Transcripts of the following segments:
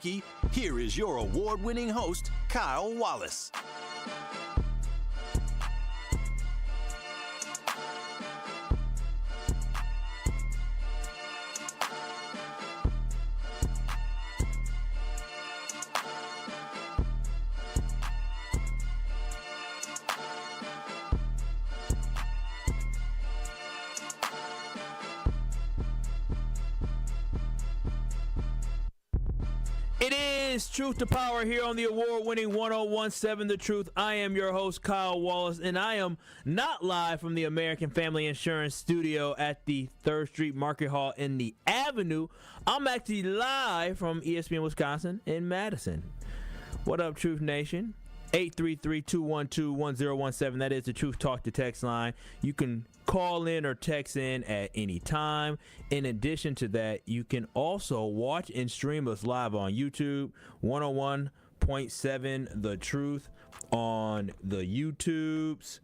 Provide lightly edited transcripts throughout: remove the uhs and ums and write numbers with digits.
Here is your award-winning host, Kyle Wallace. It is Truth to Power here on the award-winning 1017 The Truth. I am your host, Kyle Wallace, and I am not live from the American Family Insurance Studio at the 3rd Street Market Hall in the Avenue. I'm actually live from ESPN Wisconsin in Madison. What up, Truth Nation? 833-212-1017. That is the Truth Talk to text line. You can call in or text in at any time. In addition to that, you can also watch and stream us live on YouTube, 101.7 The Truth on the YouTubes.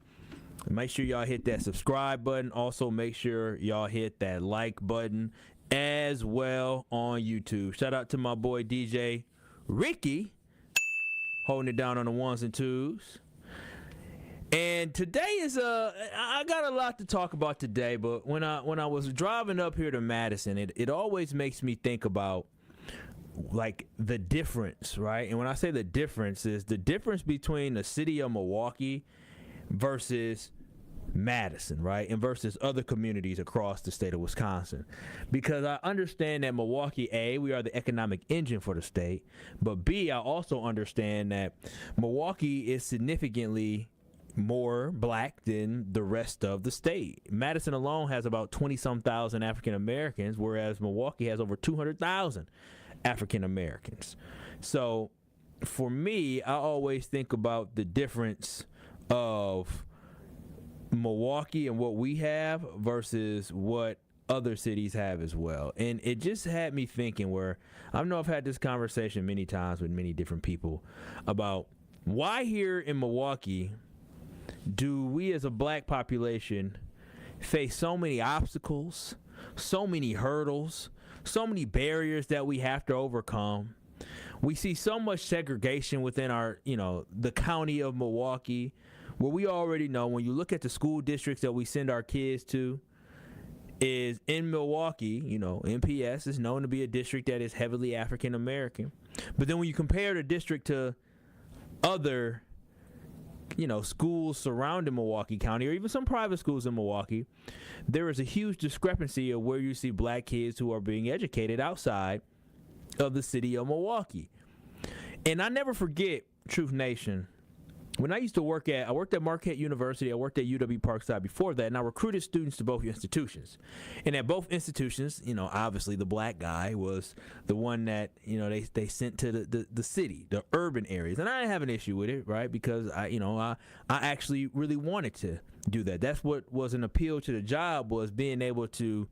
Make sure y'all hit that subscribe button. Also, make sure y'all hit that like button as well on YouTube. Shout out to my boy DJ Ricky, holding it down on the ones and twos. And today is I got a lot to talk about today, but when I was driving up here to Madison, it always makes me think about like the difference, right? And when I say the difference, is the difference between the city of Milwaukee versus Madison, right? And versus other communities across the state of Wisconsin. Because I understand that Milwaukee, A, we are the economic engine for the state, but B, I also understand that Milwaukee is significantly more black than the rest of the state. Madison alone has about 20-some thousand African Americans, whereas Milwaukee has over 200,000 African Americans. So for me, I always think about the difference of Milwaukee and what we have versus what other cities have as well. And it just had me thinking, where I know I've had this conversation many times with many different people about why here in Milwaukee do we as a black population face so many obstacles, so many hurdles, so many barriers that we have to overcome. We see so much segregation within our, the county of Milwaukee, where we already know when you look at the school districts that we send our kids to is in Milwaukee, MPS is known to be a district that is heavily African American. But then when you compare the district to other schools surrounding Milwaukee County, or even some private schools in Milwaukee, there is a huge discrepancy of where you see black kids who are being educated outside of the city of Milwaukee. And I never forget, Truth Nation, when I used to worked at Marquette University, I worked at UW-Parkside before that, and I recruited students to both institutions. And at both institutions, obviously the black guy was the one that, they sent to the city, the urban areas. And I didn't have an issue with it, right? Because I actually really wanted to do that. That's what was an appeal to the job, was being able to,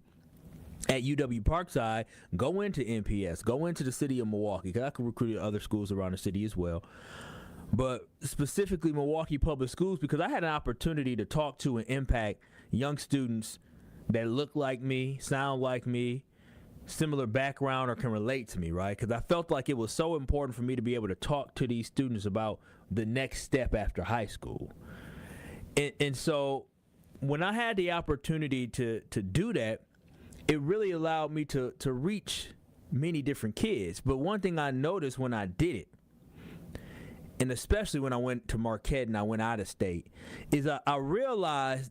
at UW-Parkside, go into MPS, go into the city of Milwaukee, because I could recruit at other schools around the city as well. But specifically Milwaukee Public Schools, because I had an opportunity to talk to and impact young students that look like me, sound like me, similar background, or can relate to me, right? Because I felt like it was so important for me to be able to talk to these students about the next step after high school. And so when I had the opportunity to do that, it really allowed me to reach many different kids. But one thing I noticed when I did it, and especially when I went to Marquette and I went out of state, is I realized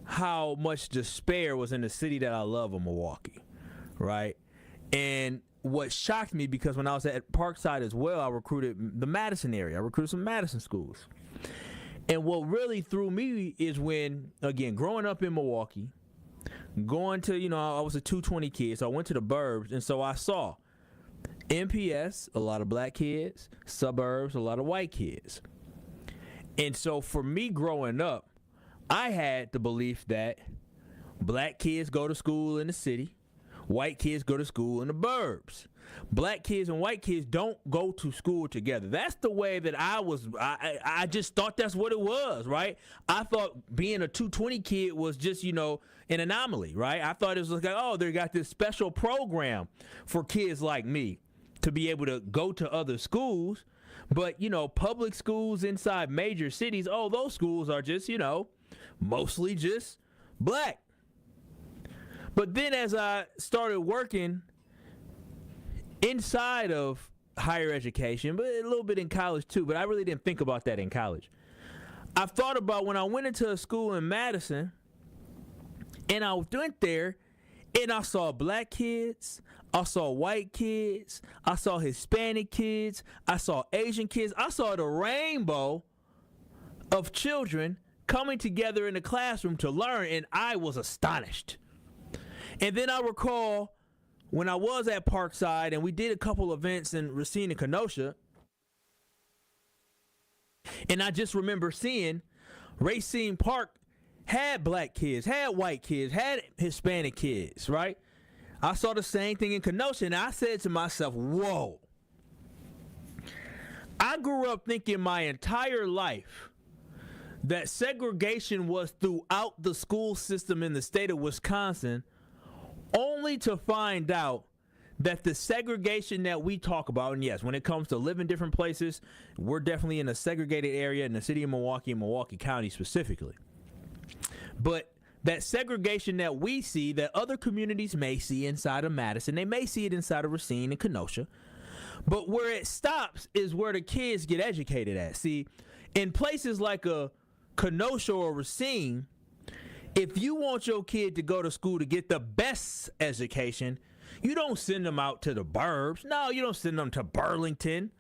how much despair was in the city that I love, of Milwaukee, right? And what shocked me, because when I was at Parkside as well, I recruited the Madison area. I recruited some Madison schools. And what really threw me is when, again, growing up in Milwaukee, going to, I was a 220 kid, so I went to the burbs, and so I saw MPS, a lot of black kids, suburbs, a lot of white kids. And so for me growing up, I had the belief that black kids go to school in the city, white kids go to school in the burbs. Black kids and white kids don't go to school together. That's the way that I just thought that's what it was, right? I thought being a 220 kid was just, an anomaly, right? I thought it was like, oh, they got this special program for kids like me. to be able to go to other schools. But, public schools inside major cities, those schools are just, mostly just black. But then as I started working inside of higher education, but a little bit in college too, but I really didn't think about that in college. I thought about when I went into a school in Madison, and I went there, and I saw black kids, I saw white kids, I saw Hispanic kids, I saw Asian kids, I saw the rainbow of children coming together in the classroom to learn, and I was astonished. And then I recall when I was at Parkside and we did a couple events in Racine and Kenosha, and I just remember seeing Racine Park had black kids, had white kids, had Hispanic kids, right? I saw the same thing in Kenosha, and I said to myself, whoa. I grew up thinking my entire life that segregation was throughout the school system in the state of Wisconsin, only to find out that the segregation that we talk about, and yes, when it comes to living different places, we're definitely in a segregated area in the city of Milwaukee and Milwaukee County specifically. But that segregation that we see, that other communities may see inside of Madison, they may see it inside of Racine and Kenosha, but where it stops is where the kids get educated at. See, in places like a Kenosha or Racine, if you want your kid to go to school to get the best education, you don't send them out to the burbs. No, you don't send them to Burlington.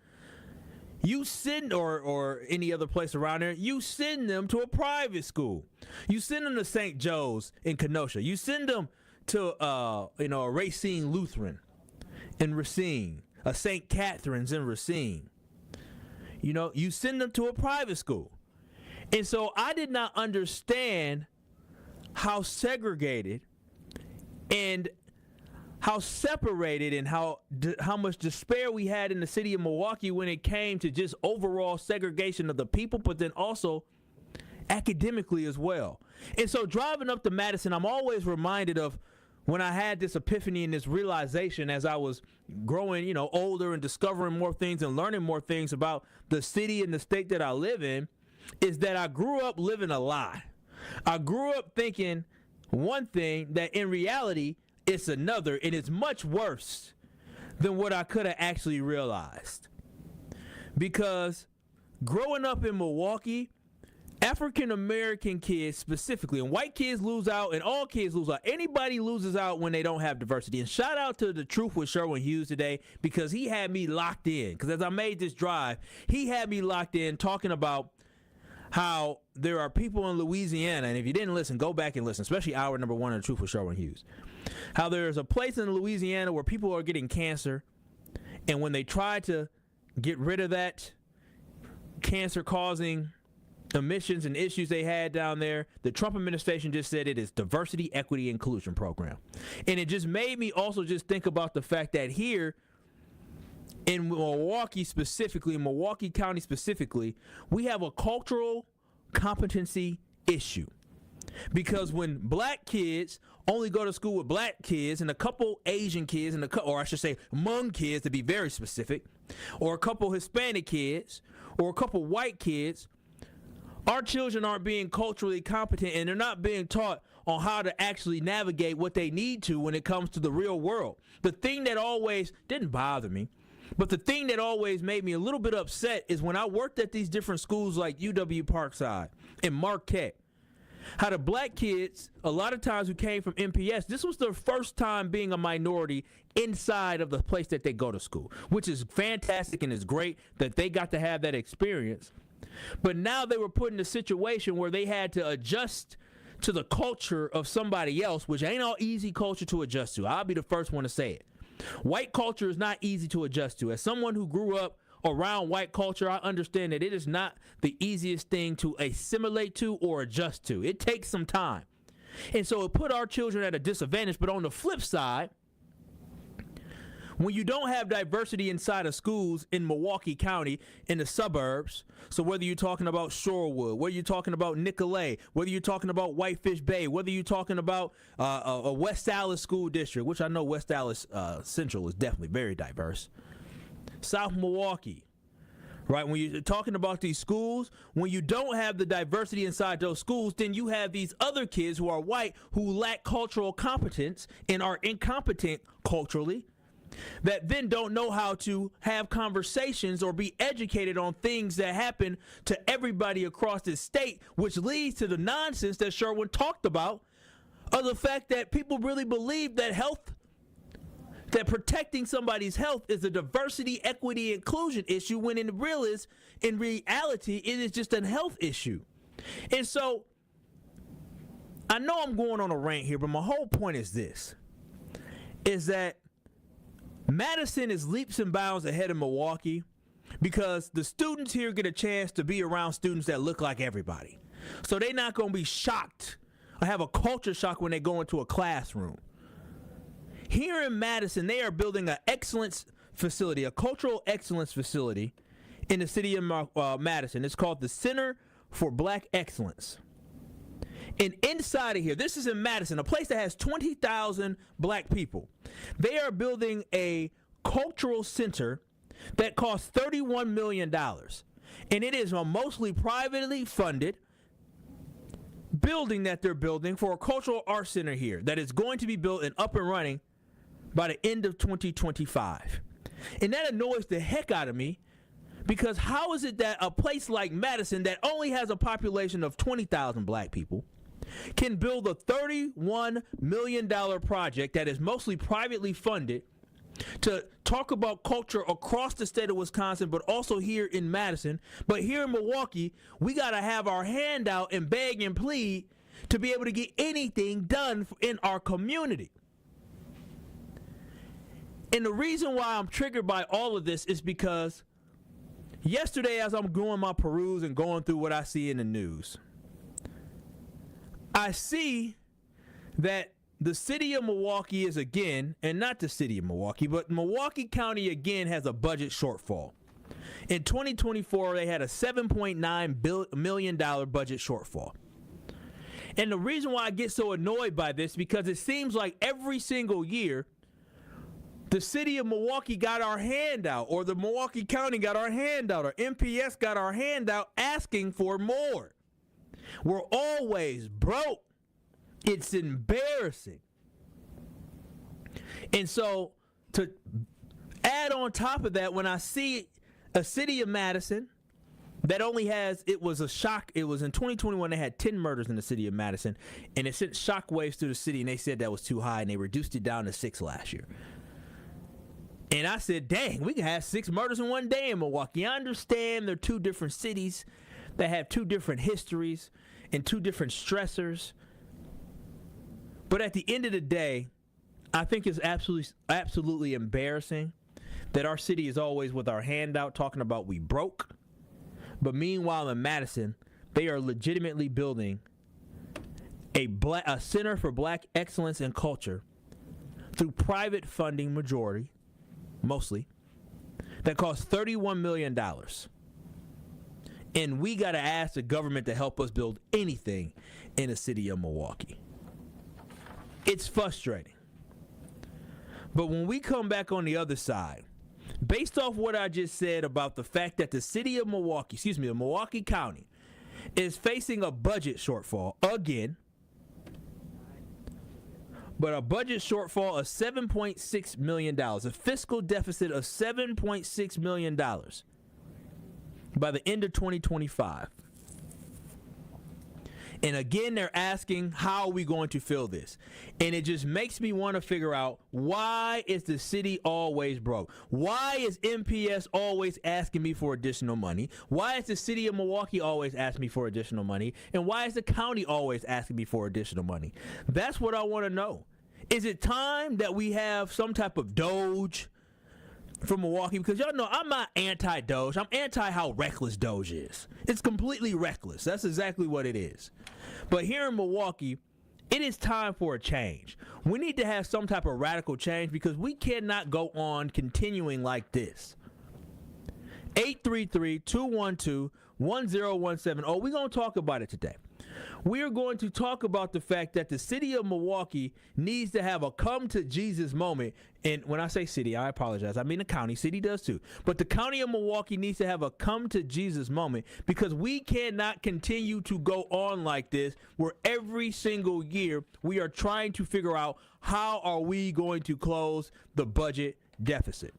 You send, or any other place around there, you send them to a private school. You send them to St. Joe's in Kenosha. You send them to, a Racine Lutheran in Racine, a St. Catherine's in Racine. You send them to a private school. And so I did not understand how segregated and how separated and how much despair we had in the city of Milwaukee when it came to just overall segregation of the people, but then also academically as well. And so driving up to Madison, I'm always reminded of when I had this epiphany and this realization as I was growing, older and discovering more things and learning more things about the city and the state that I live in, is that I grew up living a lie. I grew up thinking one thing that in reality it's another, and it's much worse than what I could have actually realized. Because growing up in Milwaukee, African American kids specifically, and white kids lose out, and all kids lose out. Anybody loses out when they don't have diversity. And shout out to The Truth with Sherwin Hughes today, because he had me locked in. Because as I made this drive, he had me locked in talking about how there are people in Louisiana, and if you didn't listen, go back and listen, especially hour number 1 of The Truth with Sherwin Hughes. How there's a place in Louisiana where people are getting cancer, and when they try to get rid of that cancer-causing emissions and issues they had down there, the Trump administration just said it is diversity, equity, inclusion program. And it just made me also just think about the fact that here in Milwaukee specifically, in Milwaukee County specifically, we have a cultural competency issue. Because when black kids only go to school with black kids and a couple Asian kids, and or I should say Hmong kids to be very specific, or a couple Hispanic kids, or a couple white kids, our children aren't being culturally competent, and they're not being taught on how to actually navigate what they need to when it comes to the real world. The thing that always didn't bother me, but the thing that always made me a little bit upset is when I worked at these different schools like UW Parkside and Marquette, how the black kids, a lot of times who came from MPS, this was their first time being a minority inside of the place that they go to school, which is fantastic and it's great that they got to have that experience. But now they were put in a situation where they had to adjust to the culture of somebody else, which ain't all easy culture to adjust to. I'll be the first one to say it. White culture is not easy to adjust to. As someone who grew up around white culture, I understand that it is not the easiest thing to assimilate to or adjust to. It takes some time. And so it put our children at a disadvantage. But on the flip side, when you don't have diversity inside of schools in Milwaukee County, in the suburbs, so whether you're talking about Shorewood, whether you're talking about Nicolay, whether you're talking about Whitefish Bay, whether you're talking about a West Allis school district, which I know West Allis Central is definitely very diverse. South Milwaukee, right? When you're talking about these schools, when you don't have the diversity inside those schools, then you have these other kids who are white who lack cultural competence and are incompetent culturally, that then don't know how to have conversations or be educated on things that happen to everybody across this state, which leads to the nonsense that Sherwin talked about, of the fact that people really believe that that protecting somebody's health is a diversity, equity, inclusion issue, when in reality, it is just a health issue. And so, I know I'm going on a rant here, but my whole point is this, is that Madison is leaps and bounds ahead of Milwaukee because the students here get a chance to be around students that look like everybody. So they're not going to be shocked or have a culture shock when they go into a classroom. Here in Madison, they are building an excellence facility, a cultural excellence facility in the city of Madison. It's called the Center for Black Excellence. And inside of here, this is in Madison, a place that has 20,000 black people. They are building a cultural center that costs $31 million. And it is a mostly privately funded building that they're building for a cultural arts center here that is going to be built and up and running by the end of 2025. And that annoys the heck out of me, because how is it that a place like Madison that only has a population of 20,000 black people can build a $31 million project that is mostly privately funded to talk about culture across the state of Wisconsin, but also here in Madison. But here in Milwaukee, we got to have our hand out and beg and plead to be able to get anything done in our community. And the reason why I'm triggered by all of this is because yesterday, as I'm doing my peruse and going through what I see in the news, I see that the city of Milwaukee is again, and not the city of Milwaukee, but Milwaukee County again has a budget shortfall. In 2024, they had a $7.9 million budget shortfall. And the reason why I get so annoyed by this, because it seems like every single year, the city of Milwaukee got our hand out, or the Milwaukee County got our hand out, or MPS got our hand out asking for more. We're always broke. It's embarrassing. And so, to add on top of that, when I see a city of Madison that only has, it was a shock, it was in 2021, they had 10 murders in the city of Madison, and it sent shockwaves through the city, and they said that was too high, and they reduced it down to 6 last year. And I said, dang, we can have 6 murders in one day in Milwaukee. I understand they're 2 different cities that have 2 different histories and 2 different stressors. But at the end of the day, I think it's absolutely embarrassing that our city is always with our hand out talking about we broke. But meanwhile in Madison, they are legitimately building a center for black excellence and culture through private funding majority, mostly, that costs $31 million. And we got to ask the government to help us build anything in the city of Milwaukee. It's frustrating. But when we come back on the other side, based off what I just said about the fact that the city of Milwaukee, the Milwaukee County, is facing a budget shortfall again, but a budget shortfall of $7.6 million, a fiscal deficit of $7.6 million by the end of 2025. And again, they're asking, how are we going to fill this? And it just makes me want to figure out, why is the city always broke? Why is MPS always asking me for additional money? Why is the city of Milwaukee always asking me for additional money? And why is the county always asking me for additional money? That's what I want to know. Is it time that we have some type of Doge for Milwaukee? Because y'all know I'm not anti-Doge. I'm anti how reckless Doge is. It's completely reckless. That's exactly what it is. But here in Milwaukee, it is time for a change. We need to have some type of radical change, because we cannot go on continuing like this. 833-212-1017. Oh, we're going to talk about it today. we are going to talk about the fact that the city of Milwaukee needs to have a come to Jesus moment. And when I say city, I apologize. I mean the county. City does too. But the county of Milwaukee needs to have a come to Jesus moment, because we cannot continue to go on like this, where every single year we are trying to figure out how are we going to close the budget deficit.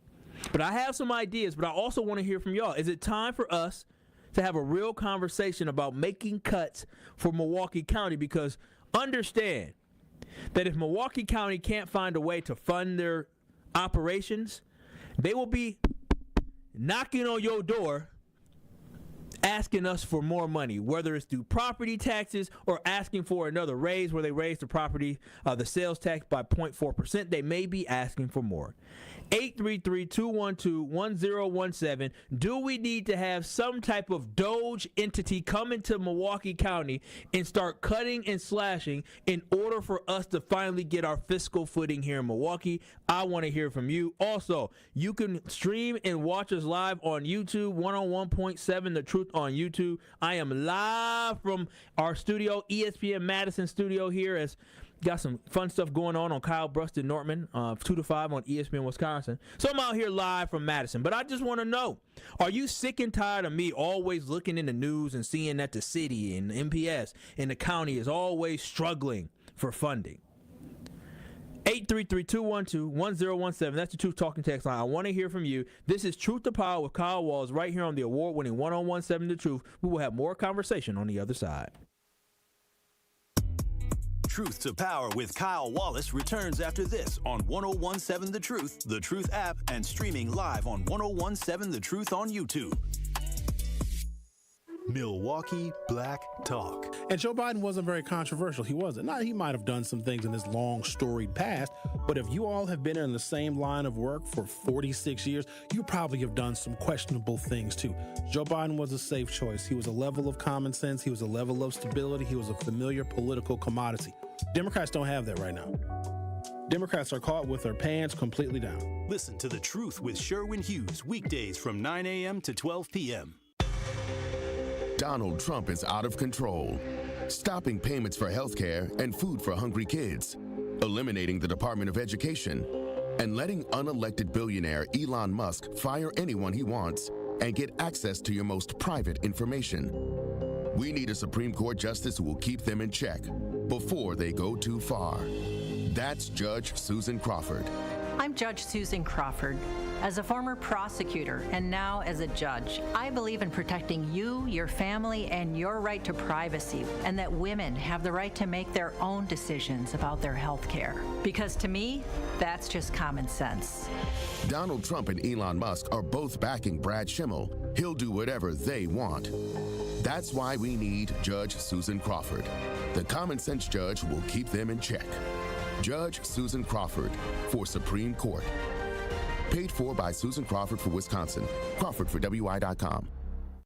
But I have some ideas, but I also want to hear from y'all. Is it time for us to have a real conversation about making cuts for Milwaukee County? Because understand that if Milwaukee County can't find a way to fund their operations, they will be knocking on your door asking us for more money, whether it's through property taxes or asking for another raise where they raise the sales tax by 0.4%. They may be asking for more. 833-212-1017. Do we need to have some type of Doge entity come into Milwaukee County and start cutting and slashing in order for us to finally get our fiscal footing here in Milwaukee? I want to hear from you. Also, you can stream and watch us live on YouTube, 101.7 The Truth on YouTube. I am live from our studio, ESPN Madison studio here, as got some fun stuff going on Kyle Bruston Nortman, 2 to 5 on ESPN Wisconsin. So I'm out here live from Madison. But I just want to know, are you sick and tired of me always looking in the news and seeing that the city and the MPS and the county is always struggling for funding? 833-212-1017. That's the Truth Talking text line. I want to hear from you. This is Truth to Power with Kyle Walls right here on the award-winning 101.7 The Truth. We will have more conversation on the other side. Truth to Power with Kyle Wallace returns after this on 101.7 The Truth app, and streaming live on 101.7 The Truth on YouTube. Milwaukee Black Talk. And Joe Biden wasn't very controversial. He wasn't. Now, he might have done some things in his long, storied past, but if you all have been in the same line of work for 46 years, you probably have done some questionable things too. Joe Biden was a safe choice. He was a level of common sense. He was a level of stability. He was a familiar political commodity. Democrats don't have that right now. Democrats are caught with their pants completely down. Listen to The Truth with Sherwin Hughes, weekdays from 9 a.m. to 12 p.m. Donald Trump is out of control, stopping payments for health care and food for hungry kids, eliminating the Department of Education, and letting unelected billionaire Elon Musk fire anyone he wants and get access to your most private information. We need a Supreme Court justice who will keep them in check before they go too far. That's Judge Susan Crawford. I'm Judge Susan Crawford. As a former prosecutor and now as a judge, I believe in protecting you, your family, and your right to privacy, and that women have the right to make their own decisions about their health care. Because to me, that's just common sense. Donald Trump and Elon Musk are both backing Brad Schimmel. He'll do whatever they want. That's why we need Judge Susan Crawford, the common sense judge who will keep them in check. Judge Susan Crawford for Supreme Court. Paid for by Susan Crawford for Wisconsin. Crawford for WI.com.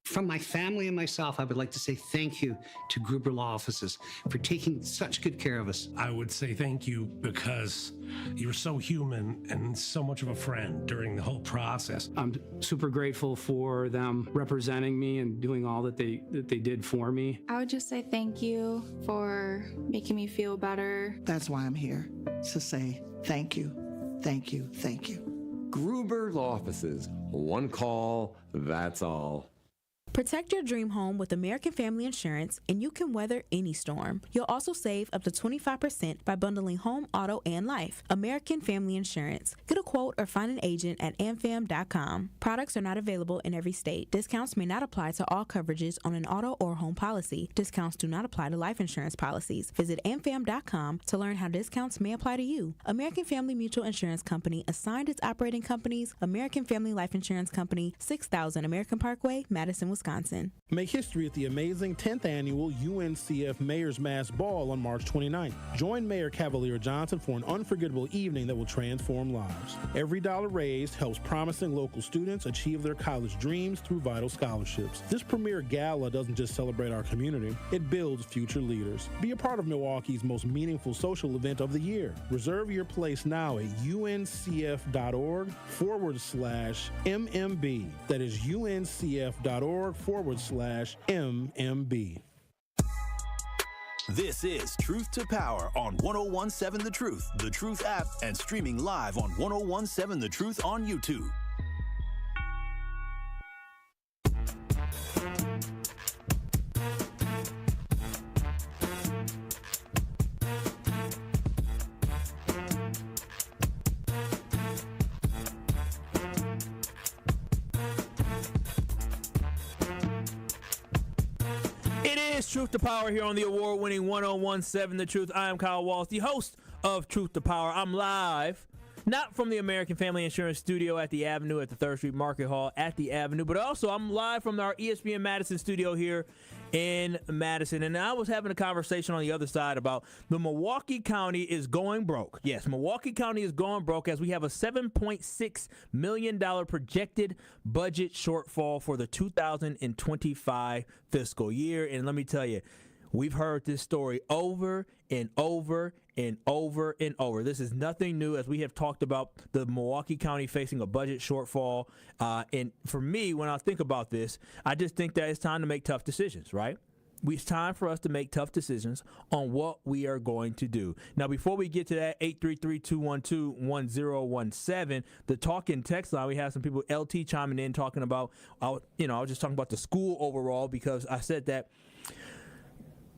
From my family and myself, I would like to say thank you to Gruber Law Offices for taking such good care of us. I would say thank you because you were so human and so much of a friend during the whole process. I'm super grateful for them representing me and doing all that they did for me. I would just say thank you for making me feel better. That's why I'm here, to say thank you, thank you, thank you. Gruber Law Offices. One call, that's all. Protect your dream home with American Family Insurance, and you can weather any storm. You'll also save up to 25% by bundling home, auto, and life. American Family Insurance. Get a quote or find an agent at amfam.com. Products are not available in every state. Discounts may not apply to all coverages on an auto or home policy. Discounts do not apply to life insurance policies. Visit amfam.com to learn how discounts may apply to you. American Family Mutual Insurance Company assigned its operating companies American Family Life Insurance Company, 6000 American Parkway, Madison, Wisconsin. Make history at the amazing 10th annual UNCF Mayor's Mass Ball on March 29th. Join Mayor Cavalier Johnson for an unforgettable evening that will transform lives. Every dollar raised helps promising local students achieve their college dreams through vital scholarships. This premier gala doesn't just celebrate our community, it builds future leaders. Be a part of Milwaukee's most meaningful social event of the year. Reserve your place now at uncf.org/MMB. That is uncf.org/MMB. This is Truth to Power on 1017 The Truth app, and streaming live on 1017 The Truth on YouTube. Truth to Power here on the award-winning 1017 The Truth. I am Kyle Wallace, the host of Truth to Power. I'm live, not from the American Family Insurance studio at the Avenue at the 3rd Street Market Hall at the Avenue, but also I'm live from our ESPN Madison studio here in Madison. And I was having a conversation on the other side about the Milwaukee County is going broke. Yes, Milwaukee County is going broke as we have a $7.6 million projected budget shortfall for the 2025 fiscal year. And let me tell you, we've heard this story over and over and over and over. This is nothing new, as we have talked about the Milwaukee County facing a budget shortfall. And for me, when I think about this, I just think that it's time to make tough decisions, right? It's time for us to make tough decisions on what we are going to do. Now, before we get to that, 833-212-1017, the talk in text line, we have some people, LT chiming in, talking about, I was just talking about the school overall, because I said that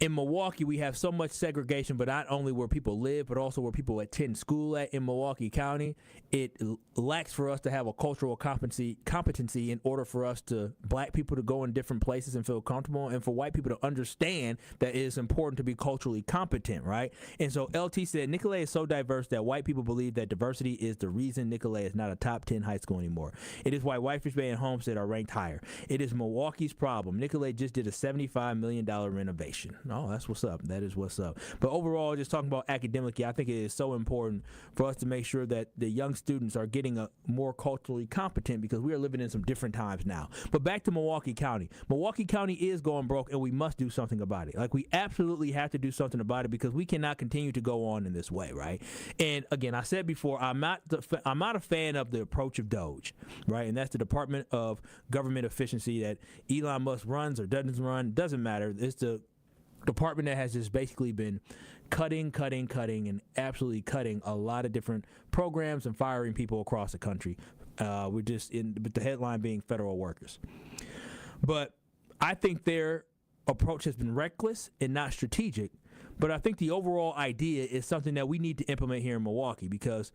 in Milwaukee, we have so much segregation, but not only where people live, but also where people attend school at in Milwaukee County. It lacks for us to have a cultural competency in order for us to, black people to go in different places and feel comfortable, and for white people to understand that it is important to be culturally competent, right? And so LT said, Nicolet is so diverse that white people believe that diversity is the reason Nicolet is not a top 10 high school anymore. It is why Whitefish Bay and Homestead are ranked higher. It is Milwaukee's problem. Nicolet just did a $75 million renovation. Oh, that's what's up. That is what's up. But overall, just talking about academically, I think it is so important for us to make sure that the young students are getting more culturally competent, because we are living in some different times now. But back to Milwaukee County. Milwaukee County is going broke, and we must do something about it. Like, we absolutely have to do something about it, because we cannot continue to go on in this way, right? And again, I said before, I'm not a fan of the approach of DOGE, right? And that's the Department of Government Efficiency that Elon Musk runs or doesn't run. Doesn't matter. It's the department that has just basically been cutting, and absolutely cutting a lot of different programs and firing people across the country. With the headline being federal workers. But I think their approach has been reckless and not strategic. But I think the overall idea is something that we need to implement here in Milwaukee, because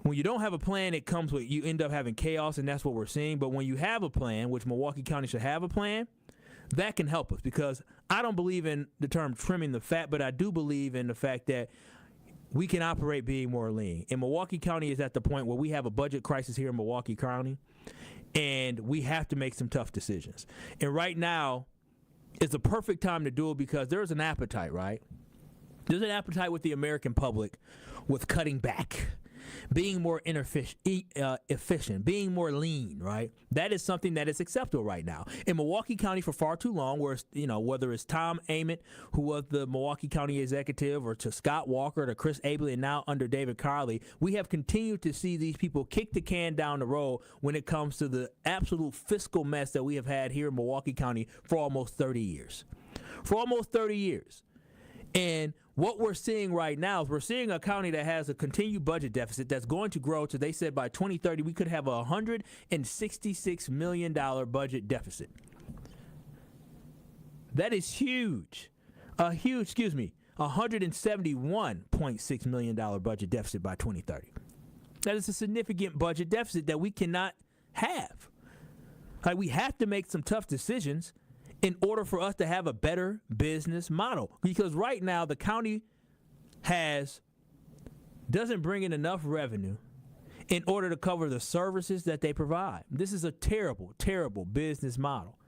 when you don't have a plan, you end up having chaos, and that's what we're seeing. But when you have a plan, which Milwaukee County should have a plan, that can help us, because I don't believe in the term trimming the fat, but I do believe in the fact that we can operate being more lean. And Milwaukee County is at the point where we have a budget crisis here in Milwaukee County, and we have to make some tough decisions. And right now is the perfect time to do it, because there's an appetite, right? There's an appetite with the American public with cutting back, being more efficient, being more lean, right? That is something that is acceptable right now. In Milwaukee County for far too long, whether it's Tom Ament, who was the Milwaukee County executive, or to Scott Walker, to Chris Abele, and now under David Carley, we have continued to see these people kick the can down the road when it comes to the absolute fiscal mess that we have had here in Milwaukee County for almost 30 years. And what we're seeing right now is we're seeing a county that has a continued budget deficit that's going to grow to, they said by 2030, we could have a $166 million budget deficit. That is huge. $171.6 million budget deficit by 2030. That is a significant budget deficit that we cannot have. Like, we have to make some tough decisions in order for us to have a better business model. Because right now, the county doesn't bring in enough revenue in order to cover the services that they provide. This is a terrible, terrible business model.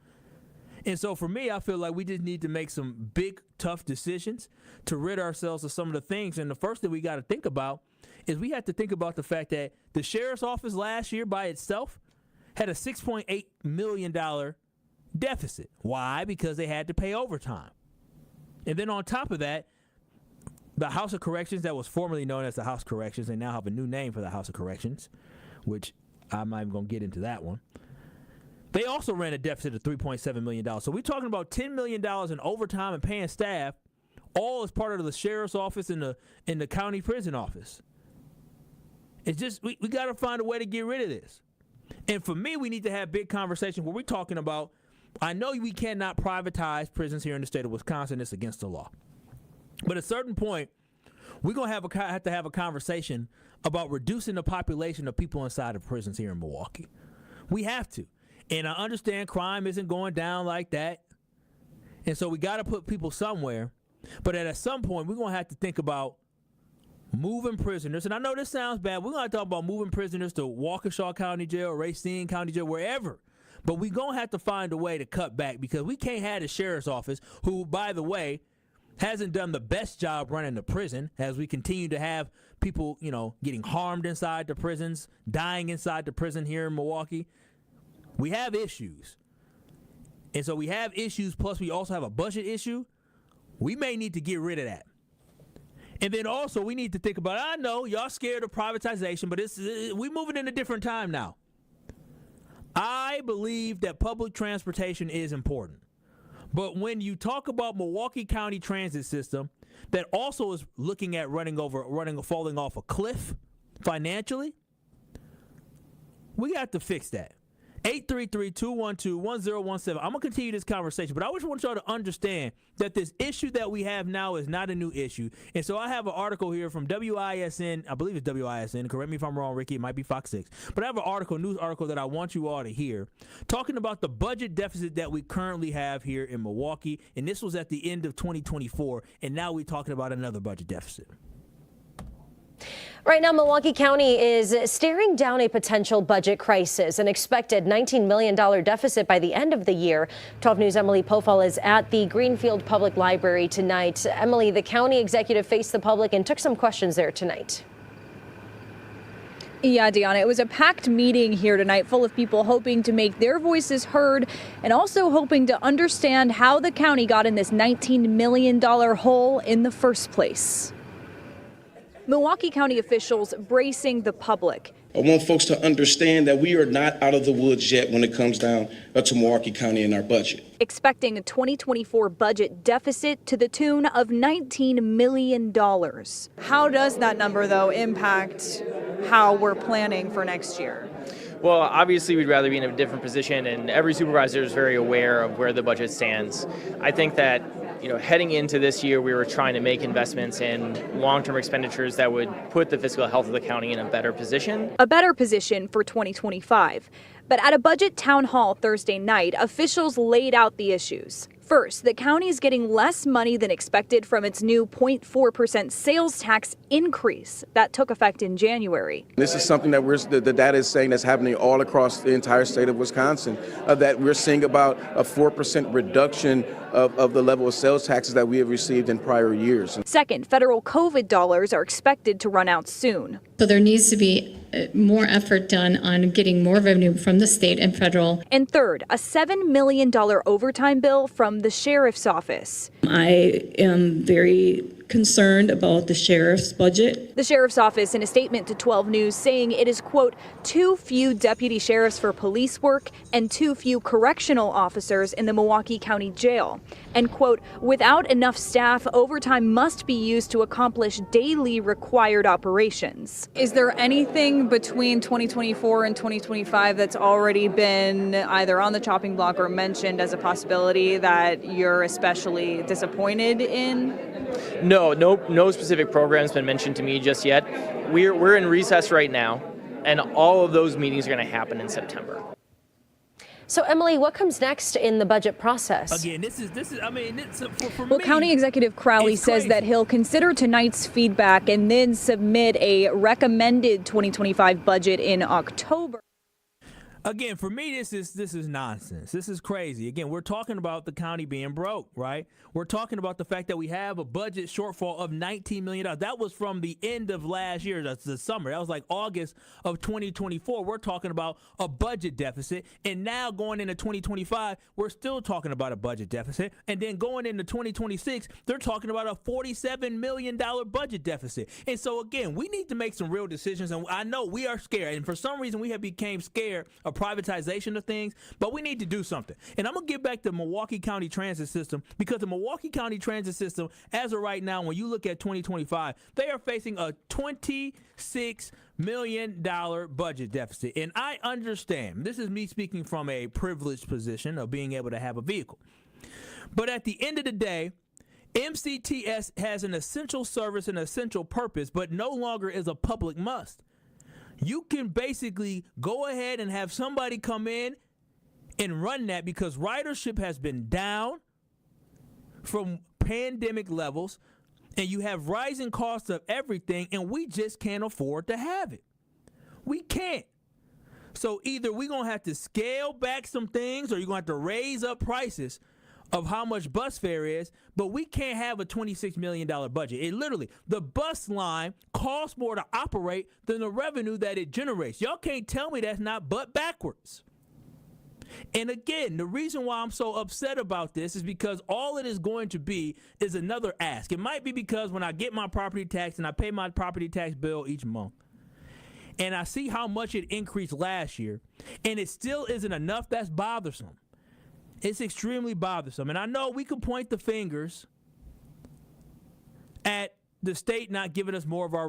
And so for me, I feel like we just need to make some big, tough decisions to rid ourselves of some of the things. And the first thing we got to think about is we have to think about the fact that the sheriff's office last year by itself had a $6.8 million deficit. Why? Because they had to pay overtime. And then on top of that, the House of Corrections, that was formerly known as the House of Corrections, they now have a new name for the House of Corrections, which I'm not even going to get into that one. They also ran a deficit of $3.7 million. So we're talking about $10 million in overtime and paying staff all is part of the sheriff's office and the county prison office. It's just we got to find a way to get rid of this. And for me, we need to have big conversations where we're talking about, I know we cannot privatize prisons here in the state of Wisconsin. It's against the law. But at a certain point, we're going to have to have a conversation about reducing the population of people inside of prisons here in Milwaukee. We have to. And I understand crime isn't going down like that. And so we got to put people somewhere. But at some point, we're going to have to think about moving prisoners. And I know this sounds bad. We're going to talk about moving prisoners to Waukesha County Jail, Racine County Jail, wherever. But we're going to have to find a way to cut back because we can't have the sheriff's office, who, by the way, hasn't done the best job running the prison, as we continue to have people, getting harmed inside the prisons, dying inside the prison here in Milwaukee. We have issues. And so we have issues, plus we also have a budget issue. We may need to get rid of that. And then also we need to think about, I know y'all scared of privatization, but we're moving in a different time now. I believe that public transportation is important. But when you talk about Milwaukee County Transit System, that also is looking at falling off a cliff financially, we got to fix that. 833-212-1017. I'm going to continue this conversation, but I just want y'all to understand that this issue that we have now is not a new issue. And so I have an article here from WISN. I believe it's WISN. Correct me if I'm wrong, Ricky. It might be Fox 6. But I have a news article that I want you all to hear, talking about the budget deficit that we currently have here in Milwaukee. And this was at the end of 2024. And now we're talking about another budget deficit. Right now, Milwaukee County is staring down a potential budget crisis, an expected $19 million deficit by the end of the year. 12 News' Emily Pofall is at the Greenfield Public Library tonight. Emily, the county executive faced the public and took some questions there tonight. Yeah, Deanna, it was a packed meeting here tonight full of people hoping to make their voices heard and also hoping to understand how the county got in this $19 million hole in the first place. Milwaukee County officials bracing the public. I want folks to understand that we are not out of the woods yet when it comes down to Milwaukee County and our budget. Expecting a 2024 budget deficit to the tune of $19 million. How does that number, though, impact how we're planning for next year? Well, obviously, we'd rather be in a different position, and every supervisor is very aware of where the budget stands. I think that, heading into this year, we were trying to make investments in long-term expenditures that would put the fiscal health of the county in a better position. A better position for 2025. But at a budget town hall Thursday night, officials laid out the issues. First, the county is getting less money than expected from its new 0.4% sales tax increase that took effect in January. This is something that the data is saying that's happening all across the entire state of Wisconsin, that we're seeing about a 4% reduction of the level of sales taxes that we have received in prior years. Second, federal COVID dollars are expected to run out soon. So there needs to be more effort done on getting more revenue from the state and federal. And third, a $7 million overtime bill from the sheriff's office. I am very concerned about the sheriff's budget. The sheriff's office in a statement to 12 News saying it is, quote, too few deputy sheriffs for police work and too few correctional officers in the Milwaukee County Jail. And, quote, without enough staff, overtime must be used to accomplish daily required operations. Is there anything between 2024 and 2025 that's already been either on the chopping block or mentioned as a possibility that you're especially disappointed in? No specific program's been mentioned to me just yet. We're in recess right now, and all of those meetings are going to happen in September. So, Emily, what comes next in the budget process? Again, this is for Well, me, County Executive Crowley says that he'll consider tonight's feedback and then submit a recommended 2025 budget in October. Again, for me, this is nonsense. This is crazy. Again, we're talking about the county being broke, right? We're talking about the fact that we have a budget shortfall of $19 million. That was from the end of last year. That's the summer. That was like August of 2024. We're talking about a budget deficit. And now going into 2025, we're still talking about a budget deficit. And then going into 2026, they're talking about a $47 million budget deficit. And so, again, we need to make some real decisions. And I know we are scared. And for some reason, we have become scared of privatization of things, but we need to do something. And I'm going to get back to Milwaukee County Transit System, because the Milwaukee County Transit System, as of right now, when you look at 2025, they are facing a $26 million budget deficit. And I understand, this is me speaking from a privileged position of being able to have a vehicle. But at the end of the day, MCTS has an essential service and essential purpose, but no longer is a public must. You can basically go ahead and have somebody come in and run that, because ridership has been down from pandemic levels, and you have rising costs of everything, and we just can't afford to have it. We can't. So either we're going to have to scale back some things, or you're going to have to raise up prices of how much bus fare is, but we can't have a $26 million budget. It literally, the bus line costs more to operate than the revenue that it generates. Y'all can't tell me that's not butt backwards. And again, the reason why I'm so upset about this is because all it is going to be is another ask. It might be because when I get my property tax and I pay my property tax bill each month, and I see how much it increased last year, and it still isn't enough, that's bothersome. It's extremely bothersome. And I know we can point the fingers at the state not giving us more of our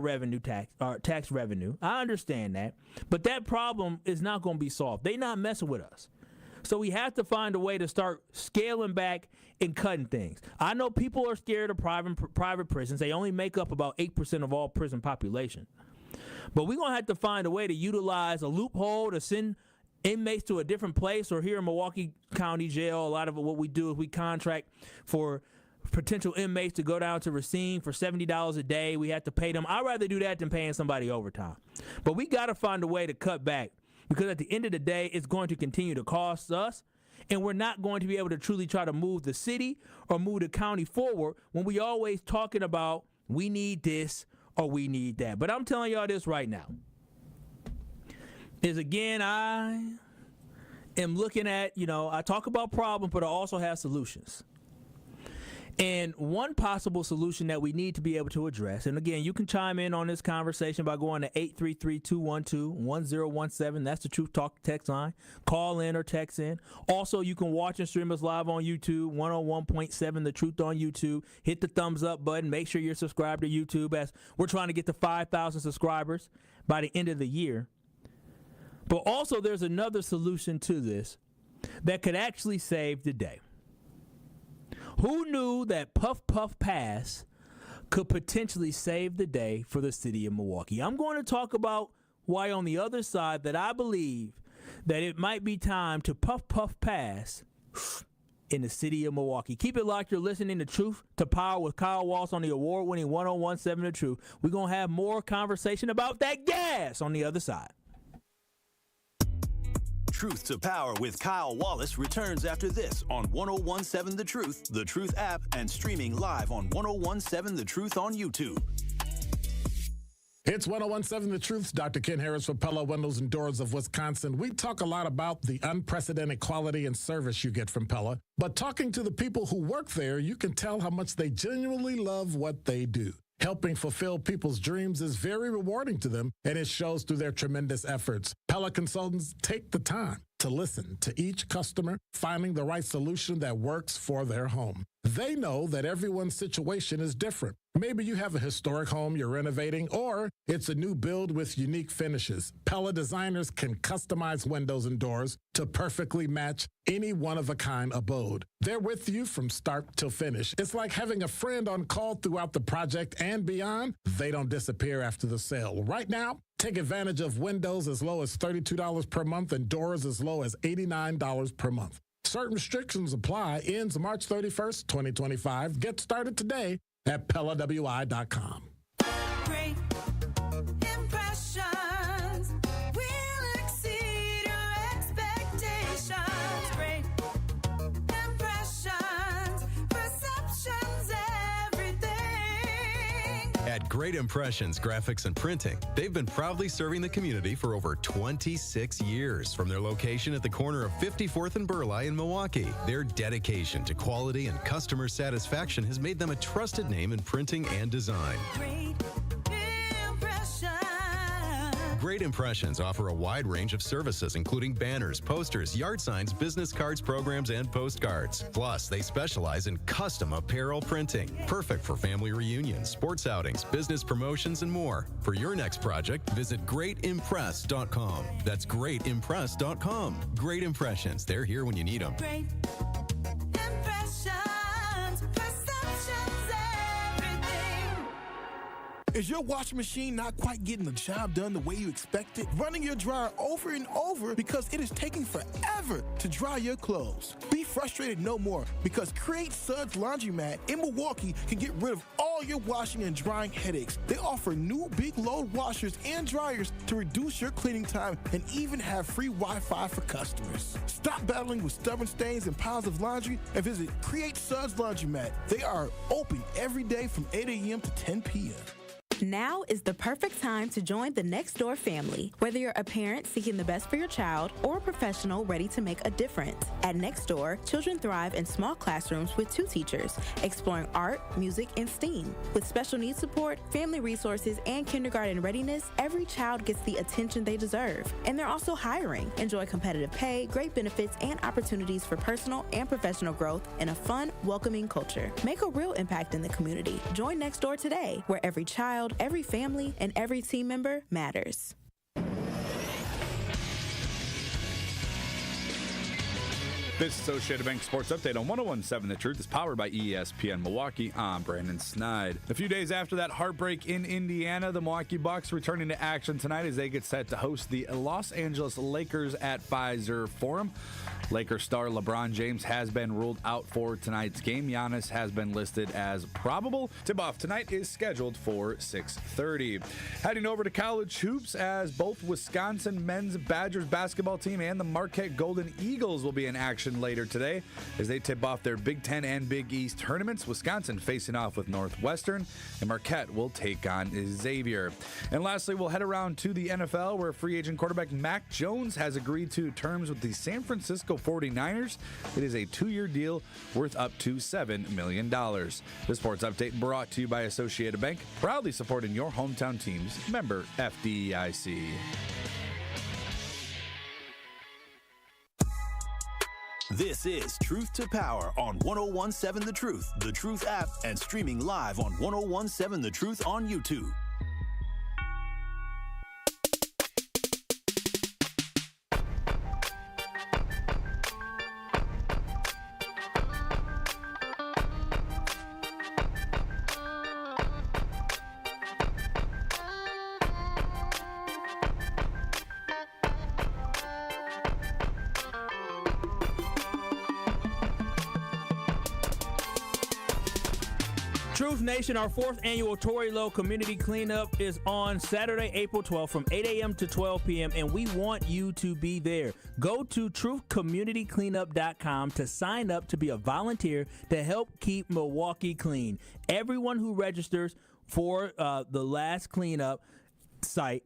tax revenue. I understand that. But that problem is not going to be solved. They're not messing with us. So we have to find a way to start scaling back and cutting things. I know people are scared of private prisons. They only make up about 8% of all prison population. But we're going to have to find a way to utilize a loophole to send inmates to a different place. Or here in Milwaukee County Jail, a lot of what we do is we contract for potential inmates to go down to Racine for $70 a day. We have to pay them. I'd rather do that than paying somebody overtime. But we got to find a way to cut back, because at the end of the day, it's going to continue to cost us, and we're not going to be able to truly try to move the city or move the county forward when we always talking about we need this or we need that. But I'm telling y'all this right now, is again, I am looking at, I talk about problems, but I also have solutions. And one possible solution that we need to be able to address, and again, you can chime in on this conversation by going to 833-212-1017. That's the Truth Talk text line. Call in or text in. Also, you can watch and stream us live on YouTube, 101.7 The Truth on YouTube. Hit the thumbs up button. Make sure you're subscribed to YouTube, as we're trying to get to 5,000 subscribers by the end of the year. But also, there's another solution to this that could actually save the day. Who knew that Puff Puff Pass could potentially save the day for the city of Milwaukee? I'm going to talk about why on the other side that I believe that it might be time to Puff Puff Pass in the city of Milwaukee. Keep it locked. You're listening to Truth to Power with Kyle Wallace on the award-winning 101.7 The Truth. We're going to have more conversation about that gas on the other side. Truth to Power with Kyle Wallace returns after this on 101.7 The Truth app, and streaming live on 101.7 The Truth on YouTube. It's 101.7 The Truth's Dr. Ken Harris for Pella Windows and Doors of Wisconsin. We talk a lot about the unprecedented quality and service you get from Pella, but talking to the people who work there, you can tell how much they genuinely love what they do. Helping fulfill people's dreams is very rewarding to them, and it shows through their tremendous efforts. Pella consultants take the time to listen to each customer, finding the right solution that works for their home. They know that everyone's situation is different. Maybe you have a historic home you're renovating, or it's a new build with unique finishes. Pella designers can customize windows and doors to perfectly match any one-of-a-kind abode. They're with you from start till finish. It's like having a friend on call throughout the project and beyond. They don't disappear after the sale. Right now, take advantage of windows as low as $32 per month and doors as low as $89 per month. Certain restrictions apply. Ends March 31st, 2025. Get started today at PellaWI.com. Great impressions will exceed your expectations. Great impressions, perceptions, everything. At Great Impressions Graphics and Printing, they've been proudly serving the community for over 26 years. From their location at the corner of 54th and Burleigh in Milwaukee, their dedication to quality and customer satisfaction has made them a trusted name in printing and design. Great impressions. Great Impressions offer a wide range of services, including banners, posters, yard signs, business cards, programs, and postcards. Plus, they specialize in custom apparel printing, perfect for family reunions, sports outings, business promotions, and more. For your next project, visit GreatImpress.com. That's GreatImpress.com. Great Impressions. They're here when you need them. Great impressions, perceptions, everything. Is your washing machine not quite getting the job done the way you expected? Running your dryer over and over because it is taking forever to dry your clothes? Be frustrated no more, because Create Suds Laundromat in Milwaukee can get rid of all your washing and drying headaches. They offer new big load washers and dryers to reduce your cleaning time and even have free Wi-Fi for customers. Stop battling with stubborn stains and piles of laundry and visit Create Suds Laundromat. They are open every day from 8 a.m. to 10 p.m. Now is the perfect time to join the Nextdoor family. Whether you're a parent seeking the best for your child or a professional ready to make a difference. At Nextdoor, children thrive in small classrooms with 2 teachers, exploring art, music, and STEAM. With special needs support, family resources, and kindergarten readiness, every child gets the attention they deserve. And they're also hiring. Enjoy competitive pay, great benefits, and opportunities for personal and professional growth in a fun, welcoming culture. Make a real impact in the community. Join Nextdoor today, where every child, every family, and every team member matters. This Associated Bank Sports Update on 101.7 The Truth is powered by ESPN Milwaukee. I'm Brandon Snide. A few days after that heartbreak in Indiana, the Milwaukee Bucks returning to action tonight as they get set to host the Los Angeles Lakers at Pfizer Forum. Lakers star LeBron James has been ruled out for tonight's game. Giannis has been listed as probable. Tip-off tonight is scheduled for 6:30. Heading over to college hoops, as both Wisconsin men's Badgers basketball team and the Marquette Golden Eagles will be in action later today as they tip off their Big Ten and Big East tournaments. Wisconsin facing off with Northwestern, and Marquette will take on Xavier. And lastly, we'll head around to the NFL, where free agent quarterback Mac Jones has agreed to terms with the San Francisco 49ers. It is a 2-year deal worth up to $7 million. The sports update brought to you by Associated Bank, proudly supporting your hometown teams. Member FDIC. This is Truth to Power on 101.7 The Truth app, and streaming live on 101.7 The Truth on YouTube. Truth Nation, our 4th annual Tory Lowe Community Cleanup is on Saturday, April 12th from 8 a.m. to 12 p.m., and we want you to be there. Go to truthcommunitycleanup.com to sign up to be a volunteer to help keep Milwaukee clean. Everyone who registers for the last cleanup site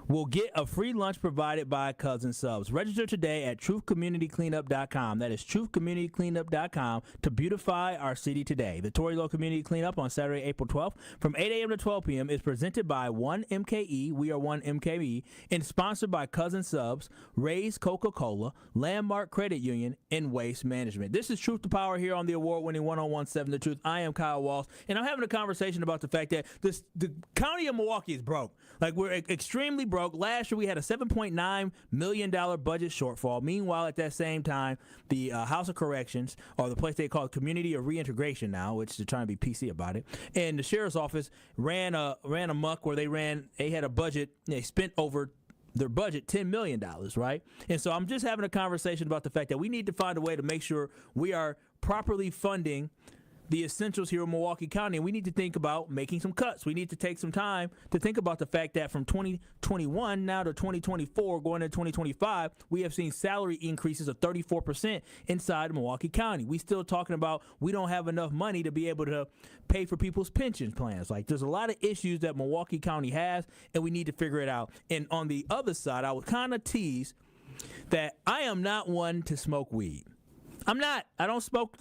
will get a free lunch provided by Cousin Subs. Register today at truthcommunitycleanup.com. That is truthcommunitycleanup.com to beautify our city today. The Tory Lowe Community Cleanup on Saturday, April 12th from 8 a.m. to 12 p.m. is presented by 1MKE, We Are 1MKE, and sponsored by Cousin Subs, Ray's Coca-Cola, Landmark Credit Union, and Waste Management. This is Truth to Power here on the award-winning 101.7 The Truth. I am Kyle Walsh, and I'm having a conversation about the fact that the county of Milwaukee is broke. Like, we're extremely broke. Last year, we had a $7.9 million budget shortfall. Meanwhile, at that same time, the House of Corrections, or the place they call Community of Reintegration now, which they're trying to be PC about it, and the Sheriff's Office ran amok where they had a budget, they spent over their budget $10 million, right? And so I'm just having a conversation about the fact that we need to find a way to make sure we are properly funding the essentials here in Milwaukee County, and we need to think about making some cuts. We need to take some time to think about the fact that from 2021 now to 2024, going into 2025, we have seen salary increases of 34% inside Milwaukee County. We still talking about we don't have enough money to be able to pay for people's pension plans. Like, there's a lot of issues that Milwaukee County has, and we need to figure it out. And on the other side, I would kind of tease that I am not one to smoke weed. I'm not. I don't smoke,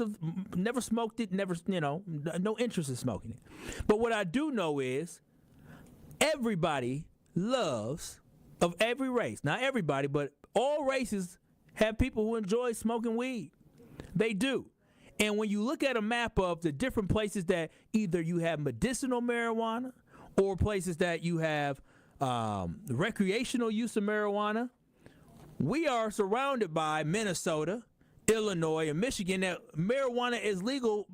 never smoked it, never, no interest in smoking it. But what I do know is everybody loves, of every race, not everybody, but all races have people who enjoy smoking weed. They do. And when you look at a map of the different places that either you have medicinal marijuana or places that you have recreational use of marijuana, we are surrounded by Minnesota, Illinois, and Michigan that marijuana is legal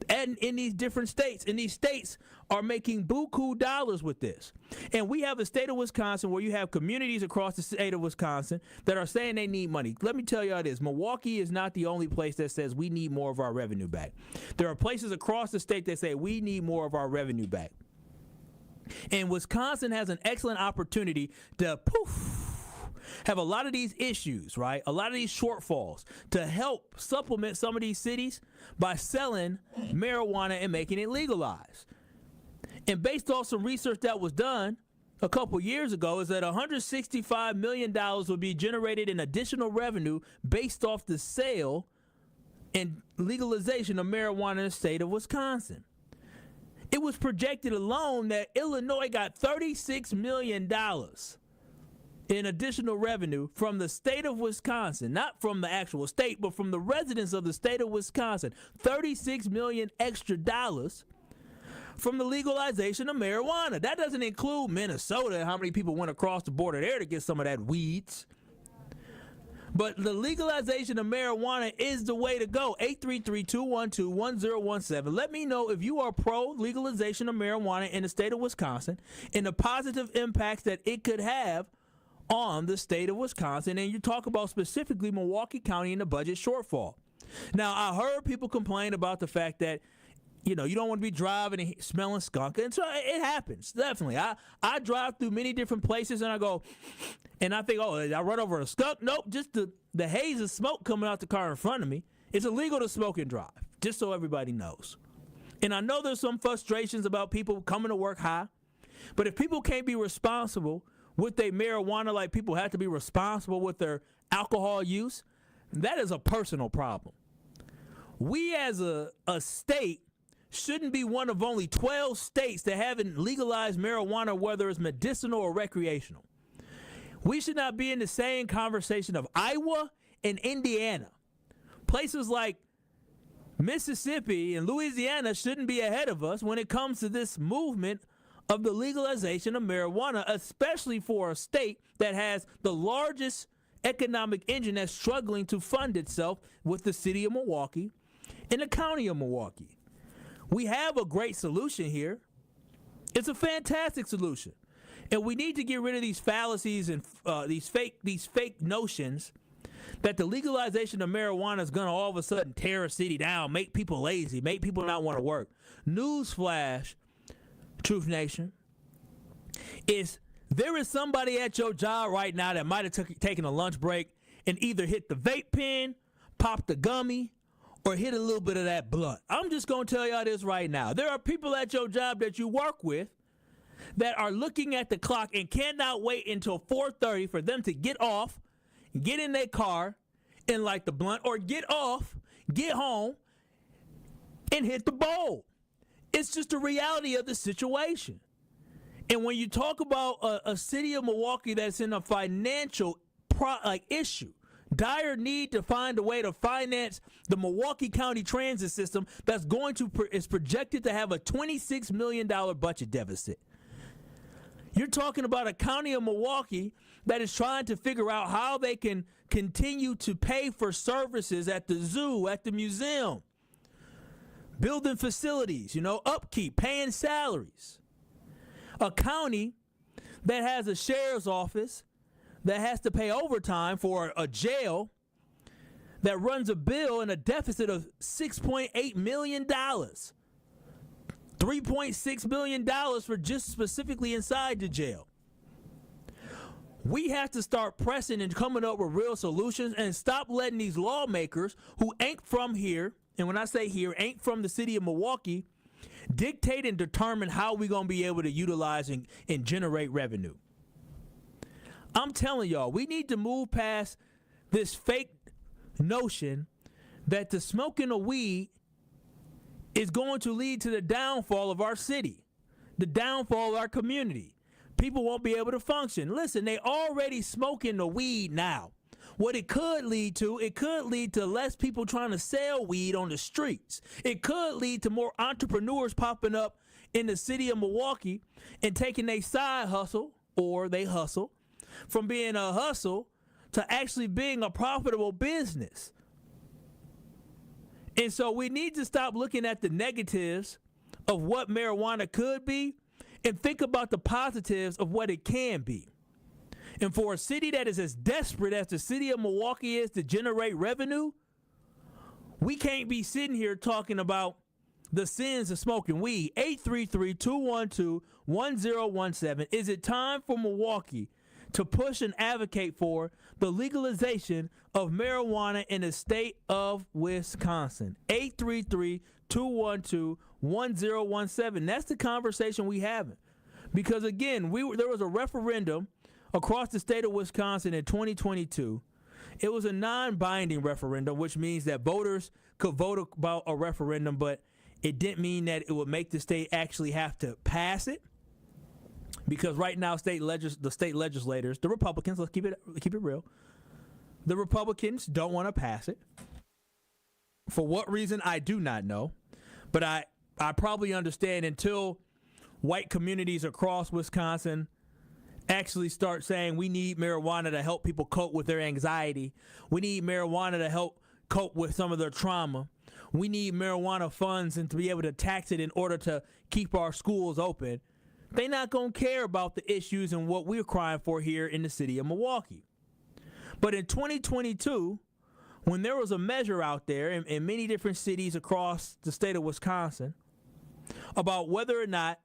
in these different states. And these states are making buku dollars with this. And we have a state of Wisconsin where you have communities across the state of Wisconsin that are saying they need money. Let me tell y'all this. Milwaukee is not the only place that says we need more of our revenue back. There are places across the state that say we need more of our revenue back. And Wisconsin has an excellent opportunity to have a lot of these issues, right? A lot of these shortfalls to help supplement some of these cities by selling marijuana and making it legalized. And based off some research that was done a couple years ago, is that $165 million will be generated in additional revenue based off the sale and legalization of marijuana in the state of Wisconsin. It was projected alone that Illinois got $36 million in additional revenue from the state of Wisconsin, not from the actual state, but from the residents of the state of Wisconsin. $36 million extra dollars from the legalization of marijuana. That doesn't include Minnesota, how many people went across the border there to get some of that weeds. But the legalization of marijuana is the way to go. 833-212-1017. Let me know if you are pro-legalization of marijuana in the state of Wisconsin and the positive impacts that it could have on the state of Wisconsin. And you talk about specifically Milwaukee County and the budget shortfall. Now, I heard people complain about the fact that, you know, you don't want to be driving and smelling skunk. And so it happens, definitely. I drive through many different places and I go, and I think, oh, I run over a skunk? Nope, just the haze of smoke coming out the car in front of me. It's illegal to smoke and drive, just so everybody knows. And I know there's some frustrations about people coming to work high, but if people can't be responsible with their marijuana like people have to be responsible with their alcohol use, that is a personal problem. We as a state shouldn't be one of only 12 states that haven't legalized marijuana, whether it's medicinal or recreational. We should not be in the same conversation of Iowa and Indiana. Places like Mississippi and Louisiana shouldn't be ahead of us when it comes to this movement of the legalization of marijuana, especially for a state that has the largest economic engine that's struggling to fund itself with the city of Milwaukee and the county of Milwaukee. We have a great solution here. It's a fantastic solution. And we need to get rid of these fallacies and these fake notions that the legalization of marijuana is going to all of a sudden tear a city down, make people lazy, make people not want to work. Newsflash, Truth Nation, is there is somebody at your job right now that might have taken a lunch break and either hit the vape pen, popped the gummy, or hit a little bit of that blunt. I'm just going to tell y'all this right now. There are people at your job that you work with that are looking at the clock and cannot wait until 4:30 for them to get off, get in their car, and light the blunt, or get off, get home, and hit the bowl. It's just the reality of the situation. And when you talk about a city of Milwaukee that's in a financial issue, dire need to find a way to finance the Milwaukee County transit system that's going to is projected to have a $26 million budget deficit. You're talking about a county of Milwaukee that is trying to figure out how they can continue to pay for services at the zoo, at the museum, building facilities, upkeep, paying salaries. A county that has a sheriff's office that has to pay overtime for a jail that runs a bill and a deficit of $6.8 million. $3.6 million for just specifically inside the jail. We have to start pressing and coming up with real solutions and stop letting these lawmakers who ain't from here, and when I say here, ain't from the city of Milwaukee, dictate and determine how we're going to be able to utilize and generate revenue. I'm telling y'all, we need to move past this fake notion that the smoking of weed is going to lead to the downfall of our city, the downfall of our community. people won't be able to function. Listen, they already smoking the weed now. What it could lead to less people trying to sell weed on the streets. It could lead to more entrepreneurs popping up in the city of Milwaukee and taking their side hustle, or they hustle, from being a hustle to actually being a profitable business. And so we need to stop looking at the negatives of what marijuana could be and think about the positives of what it can be. And for a city that is as desperate as the city of Milwaukee is to generate revenue, we can't be sitting here talking about the sins of smoking weed. 833-212-1017. Is it time for Milwaukee to push and advocate for the legalization of marijuana in the state of Wisconsin? 833-212-1017. That's the conversation we having. Because again, there was a referendum across the state of Wisconsin in 2022. It was a non-binding referendum, which means that voters could vote about a referendum, but it didn't mean that it would make the state actually have to pass it. Because right now, the state legislators, the Republicans, let's keep it real, the Republicans don't want to pass it. For what reason, I do not know. But I probably understand until white communities across Wisconsin actually start saying we need marijuana to help people cope with their anxiety. We need marijuana to help cope with some of their trauma. We need marijuana funds and to be able to tax it in order to keep our schools open. They're not going to care about the issues and what we're crying for here in the city of Milwaukee. But in 2022, when there was a measure out there in many different cities across the state of Wisconsin about whether or not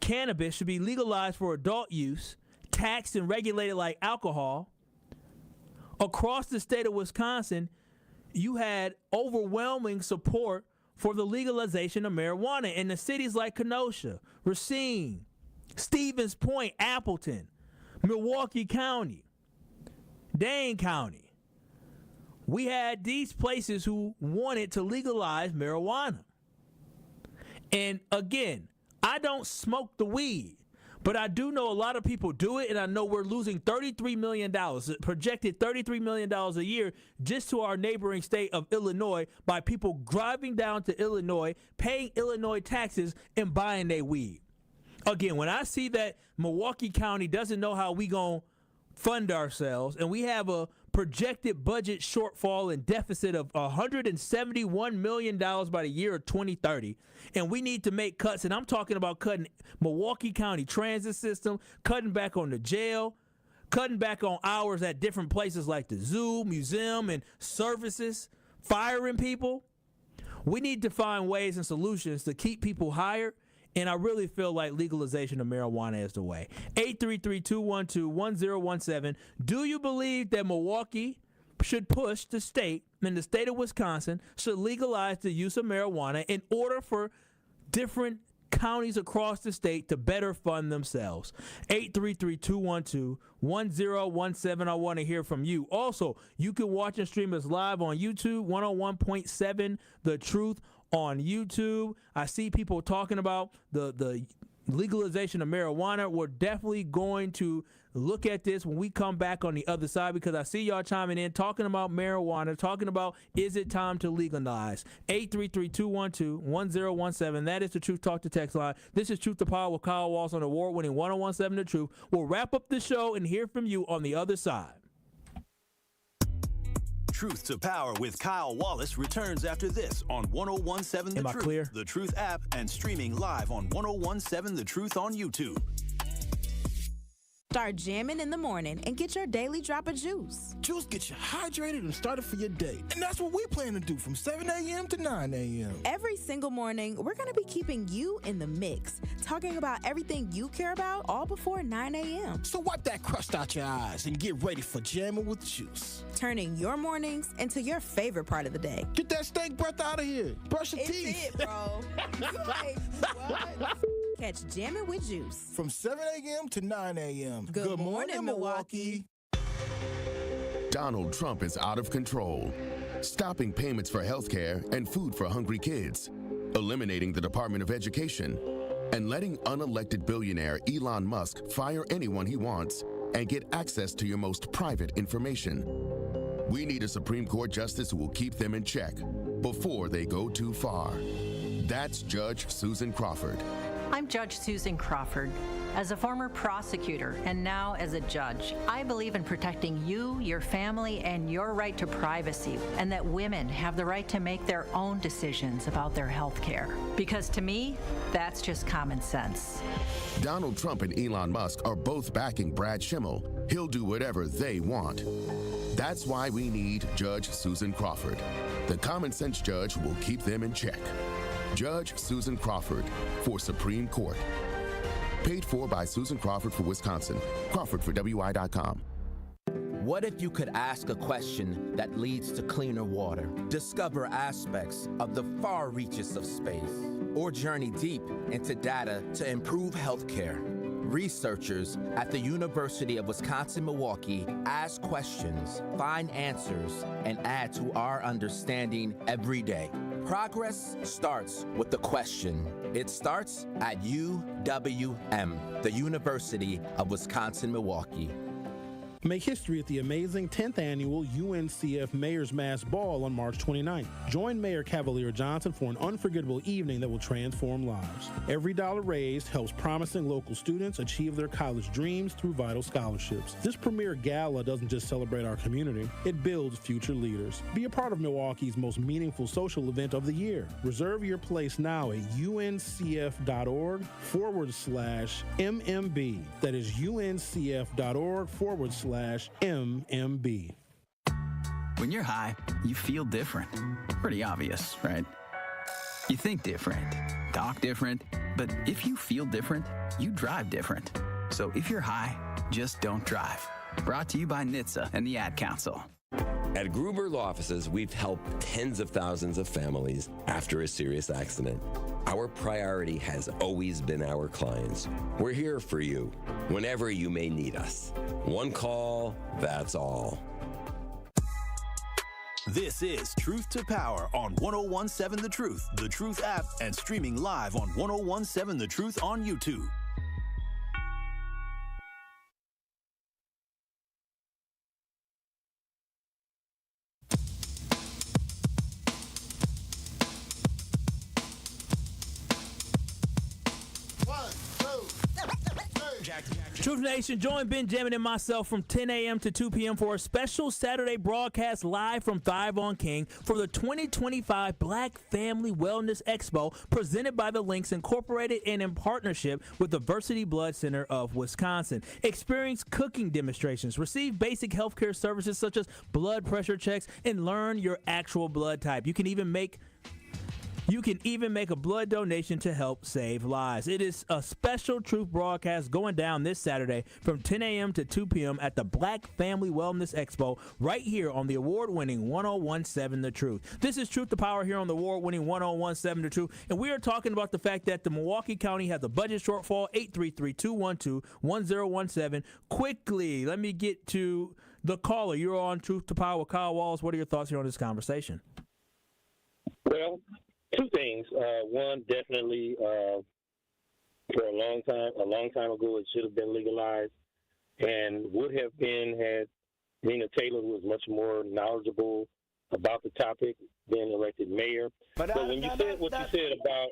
cannabis should be legalized for adult use, taxed and regulated like alcohol, across the state of Wisconsin, you had overwhelming support for the legalization of marijuana in the cities like Kenosha, Racine, Stevens Point, Appleton, Milwaukee County, Dane County. We had these places who wanted to legalize marijuana. And again, I don't smoke the weed, but I do know a lot of people do it, and I know we're losing $33 million, projected $33 million a year just to our neighboring state of Illinois by people driving down to Illinois, paying Illinois taxes, and buying their weed. Again, when I see that Milwaukee County doesn't know how we gonna fund ourselves, and we have a projected budget shortfall and deficit of $171 million by the year of 2030, and we need to make cuts, and I'm talking about cutting Milwaukee County transit system, cutting back on the jail, cutting back on hours at different places like the zoo, museum, and services, firing people. We need to find ways and solutions to keep people hired. And I really feel like legalization of marijuana is the way. 833-212-1017. Do you believe that Milwaukee should push the state, and the state of Wisconsin should legalize the use of marijuana in order for different counties across the state to better fund themselves? 833-212-1017. I want to hear from you. Also, you can watch and stream us live on YouTube, 101.7 The Truth on YouTube. I see people talking about the legalization of marijuana. We're definitely going to look at this when we come back on the other side, because I see y'all chiming in, talking about marijuana, talking about is it time to legalize. 833-212-1017. That is the Truth Talk to Text line. This is Truth to Power with Kyle Wallace on award-winning 1017 The Truth. We'll wrap up the show and hear from you on the other side. Truth to Power with Kyle Wallace returns after this on 1017 The Am I Truth, clear? The Truth app, and streaming live on 1017 The Truth on YouTube. Start jamming in the morning and get your daily drop of juice. Juice gets you hydrated and started for your day. And that's what we plan to do from 7 a.m. to 9 a.m. Every single morning, we're going to be keeping you in the mix, talking about everything you care about all before 9 a.m. So wipe that crust out your eyes and get ready for jamming with Juice. Turning your mornings into your favorite part of the day. Get that stank breath out of here. Brush your teeth. It's it, bro. Like, what? Catch Jammin' with Juice From 7 a.m. to 9 a.m. Good morning, Milwaukee. Donald Trump is out of control, stopping payments for health care and food for hungry kids, eliminating the Department of Education, and letting unelected billionaire Elon Musk fire anyone he wants and get access to your most private information. We need a Supreme Court justice who will keep them in check before they go too far. That's Judge Susan Crawford. I'm Judge Susan Crawford. As a former prosecutor and now as a judge, I believe in protecting you, your family, and your right to privacy, and that women have the right to make their own decisions about their health care. Because to me, that's just common sense. Donald Trump and Elon Musk are both backing Brad Schimmel. He'll do whatever they want. That's why we need Judge Susan Crawford, the common sense judge who will keep them in check. Judge Susan Crawford for Supreme Court. Paid for by Susan Crawford for Wisconsin. Crawford for WI.com. What if you could ask a question that leads to cleaner water, discover aspects of the far reaches of space, or journey deep into data to improve healthcare? Researchers at the University of Wisconsin-Milwaukee ask questions, find answers, and add to our understanding every day. Progress starts with the question. It starts at UWM, the University of Wisconsin-Milwaukee. Make history at the amazing 10th annual UNCF Mayor's Mass Ball on March 29th. Join Mayor Cavalier Johnson for an unforgettable evening that will transform lives. Every dollar raised helps promising local students achieve their college dreams through vital scholarships. This premier gala doesn't just celebrate our community, it builds future leaders. Be a part of Milwaukee's most meaningful social event of the year. Reserve your place now at uncf.org/MMB. That is uncf.org/MMB. When you're high, you feel different. Pretty obvious, right? You think different, talk different, but if you feel different, you drive different. So if you're high, just don't drive. Brought to you by NHTSA and the Ad Council. At Gruber Law Offices, we've helped tens of thousands of families after a serious accident. Our priority has always been our clients. We're here for you whenever you may need us. One call, that's all. This is Truth to Power on 1017 The Truth app, and streaming live on 1017 The Truth on YouTube. Truth Nation, join Benjamin and myself from 10 a.m. to 2 p.m. for a special Saturday broadcast live from Thrive on King for the 2025 Black Family Wellness Expo presented by the Links Incorporated and in partnership with the Versity Blood Center of Wisconsin. Experience cooking demonstrations, receive basic healthcare services such as blood pressure checks, and learn your actual blood type. You can even make a blood donation to help save lives. It is a special Truth broadcast going down this Saturday from 10 a.m. to 2 p.m. at the Black Family Wellness Expo right here on the award-winning 1017 The Truth. This is Truth to Power here on the award-winning 1017 The Truth, and we are talking about the fact that the Milwaukee County has a budget shortfall, 833-212-1017. Quickly, let me get to the caller. You're on Truth to Power with Kyle Wallace. What are your thoughts here on this conversation? Well, two things. One, definitely for a long time ago, it should have been legalized and would have been had Nina Taylor, who was much more knowledgeable about the topic, been elected mayor. But when you said what you said about...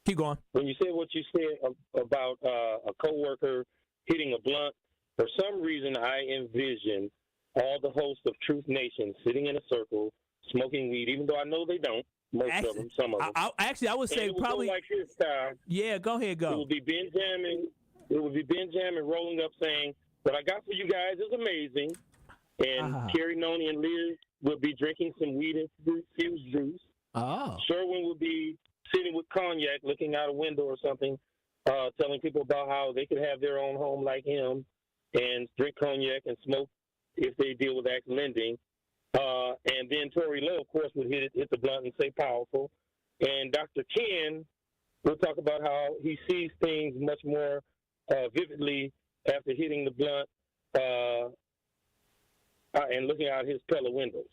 Keep going. When you said what you said about a coworker hitting a blunt, for some reason I envision all the hosts of Truth Nation sitting in a circle, smoking weed, even though I know they don't. Most of them, some of them. I would say probably like this time. Yeah, go ahead, go. It would be Benjamin rolling up saying, "What I got for you guys is amazing," and Carrie, Noni, and Liz would be drinking some weed infused juice. Oh. Sherwin would be sitting with cognac, looking out a window or something, telling people about how they could have their own home like him and drink cognac and smoke if they deal with act lending. And then Tory Lowe, of course, would hit the blunt and say powerful. And Dr. Ken will talk about how he sees things much more vividly after hitting the blunt and looking out his Pella windows.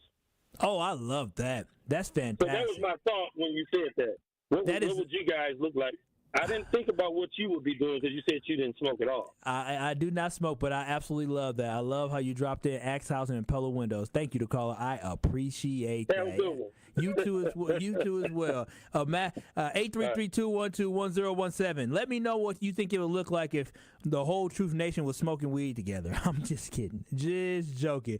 Oh, I love that. That's fantastic. So that was my thought when you said that. What would you guys look like? I didn't think about what you would be doing because you said you didn't smoke at all. I do not smoke, but I absolutely love that. I love how you dropped in Axe Housing and Pella Windows. Thank you to caller. I appreciate that. Have a good one. You too as well. Matt, 833-212-1017. Let me know what you think it would look like if the whole Truth Nation was smoking weed together. I'm just kidding. Just joking.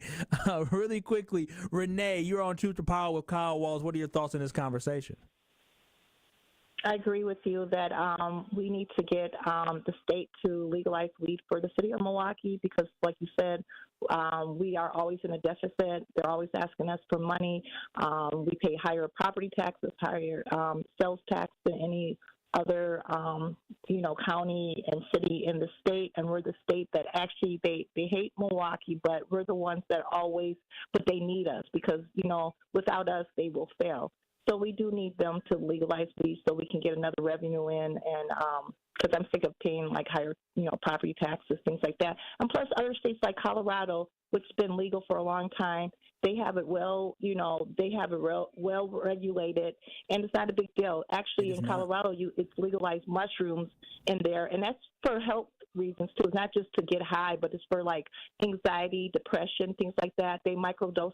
Really quickly, Renee, you're on Truth to Power with Kyle Wallace. What are your thoughts on this conversation? I agree with you that we need to get the state to legalize weed for the city of Milwaukee because, like you said, we are always in a deficit. They're always asking us for money. We pay higher property taxes, higher sales tax than any other, county and city in the state, and we're the state that actually they hate Milwaukee, but we're the ones that but they need us because, without us, they will fail. So we do need them to legalize weed so we can get another revenue in, and because I'm sick of paying like higher, property taxes, things like that. And plus, other states like Colorado, which has been legal for a long time, they have it well regulated, and it's not a big deal. Actually, in Colorado, it's legalized mushrooms in there, and that's for health reasons too. It's not just to get high, but it's for like anxiety, depression, things like that. They microdose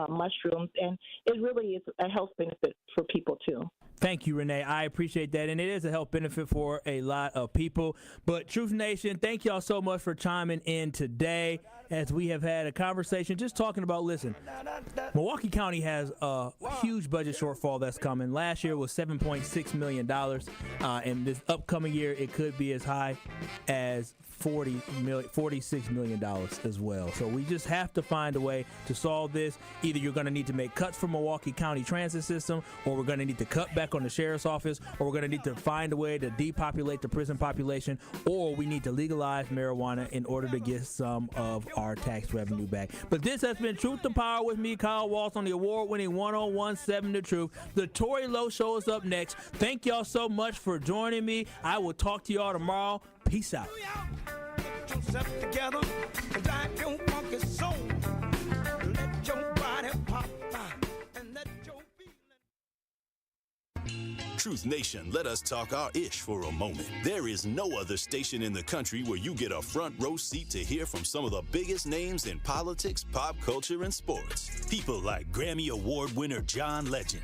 mushrooms, and it really is a health benefit for people too. Thank you, Renee. I appreciate that, and it is a health benefit for a lot of people. But Truth Nation, thank y'all so much for chiming in today as we have had a conversation just talking about, listen, Milwaukee County has a huge budget shortfall that's coming. Last year was $7.6 million, and this upcoming year it could be as high as $46 million as well. So we just have to find a way to solve this. Either you're going to need to make cuts for Milwaukee County transit system, or we're going to need to cut back on the sheriff's office, or we're going to need to find a way to depopulate the prison population, or we need to legalize marijuana in order to get some of our tax revenue back. But this has been Truth to Power with me, Kyle Waltz, on the award-winning 1017 The Truth. The Tory Lowe Show is up next. Thank y'all so much for joining me. I will talk to y'all tomorrow. Peace out. Yourself together, drive your funky soul. Let your body pop and let your Truth Nation, let us talk our ish for a moment. There is no other station in the country where you get a front row seat to hear from some of the biggest names in politics, pop culture, and sports. People like Grammy Award winner John Legend.